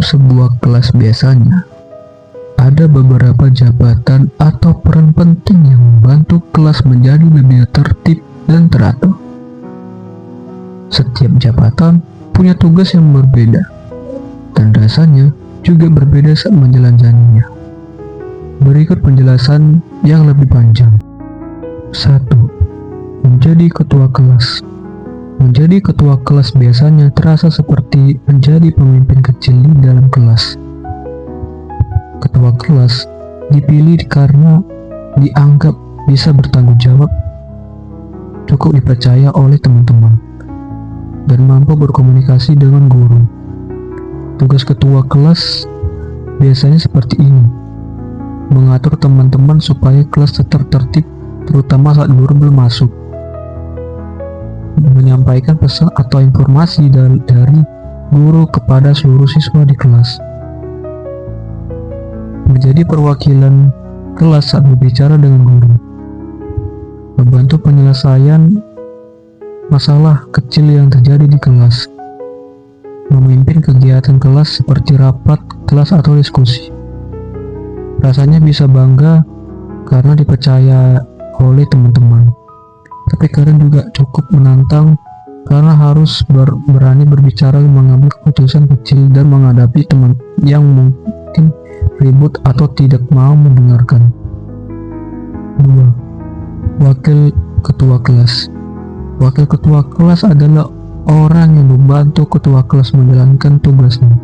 sebuah kelas biasanya ada beberapa jabatan atau peran penting yang membantu kelas menjadi lebih tertib dan teratur. Setiap jabatan punya tugas yang berbeda dan rasanya juga berbeda saat menjalaninya. Berikut penjelasan yang lebih panjang. 1. Menjadi ketua kelas. Menjadi ketua kelas biasanya terasa seperti menjadi pemimpin kecil di dalam kelas. Ketua kelas dipilih karena dianggap bisa bertanggung jawab, cukup dipercaya oleh teman-teman, dan mampu berkomunikasi dengan guru. Tugas ketua kelas biasanya seperti ini: mengatur teman-teman supaya kelas tetap tertib, terutama saat guru belum masuk. Menyampaikan pesan atau informasi dari guru kepada seluruh siswa di kelas. Menjadi perwakilan kelas saat berbicara dengan guru. Membantu penyelesaian masalah kecil yang terjadi di kelas. Memimpin kegiatan kelas seperti rapat kelas atau diskusi. Rasanya bisa bangga karena dipercaya oleh teman-teman. Tapi kadang juga cukup menantang karena harus berani berbicara, mengambil keputusan kecil, dan menghadapi teman yang mungkin ribut atau tidak mau mendengarkan. 2. Wakil ketua kelas. Wakil ketua kelas adalah orang yang membantu ketua kelas menjalankan tugasnya.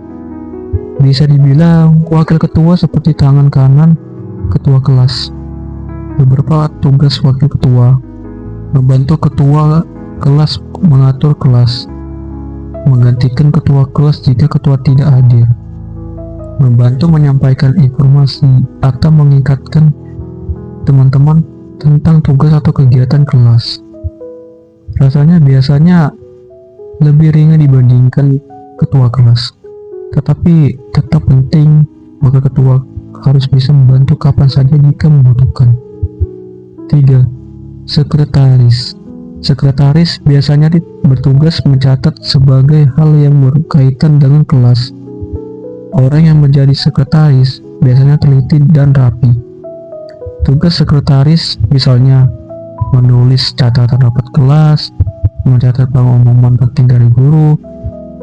Bisa dibilang wakil ketua seperti tangan kanan ketua kelas. Beberapa tugas wakil ketua: membantu ketua kelas mengatur kelas, menggantikan ketua kelas jika ketua tidak hadir, membantu menyampaikan informasi atau mengingatkan teman-teman tentang tugas atau kegiatan kelas. Rasanya biasanya lebih ringan dibandingkan ketua kelas, tetapi tetap penting. Wakil ketua harus bisa membantu kapan saja jika membutuhkan. 3. Sekretaris. Sekretaris biasanya bertugas mencatat sebagai hal yang berkaitan dengan kelas. Orang yang menjadi sekretaris biasanya teliti dan rapi. Tugas sekretaris misalnya menulis catatan rapat kelas, mencatat pengumuman penting dari guru,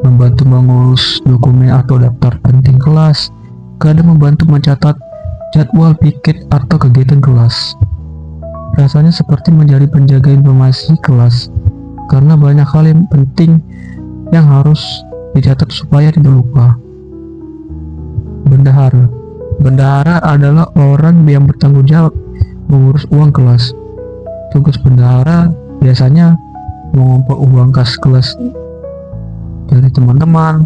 membantu mengurus dokumen atau daftar penting kelas, kadang membantu mencatat jadwal piket atau kegiatan kelas. Rasanya seperti menjadi penjaga informasi kelas, karena banyak hal yang penting yang harus dicatat supaya tidak lupa. Bendahara. Bendahara adalah orang yang bertanggung jawab mengurus uang kelas. Tugas bendahara biasanya mengumpul uang kas kelas dari teman-teman,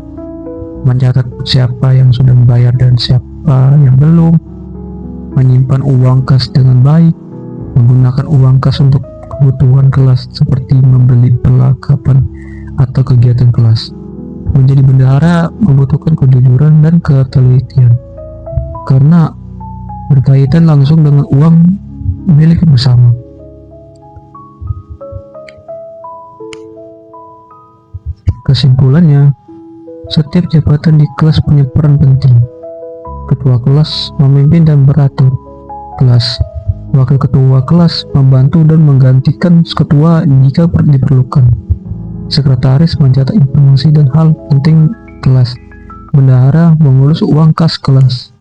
mencatat siapa yang sudah membayar dan siapa yang belum, menyimpan uang kas dengan baik, menggunakan uang kas untuk kebutuhan kelas seperti membeli perlengkapan atau kegiatan kelas. Menjadi bendahara membutuhkan kejujuran dan ketelitian karena berkaitan langsung dengan uang milik bersama. Kesimpulannya, setiap jabatan di kelas punya peran penting. Ketua kelas memimpin dan beratur kelas. Wakil ketua kelas membantu dan menggantikan ketua jika diperlukan. Sekretaris mencatat informasi dan hal penting kelas. Bendahara mengurus uang kas kelas.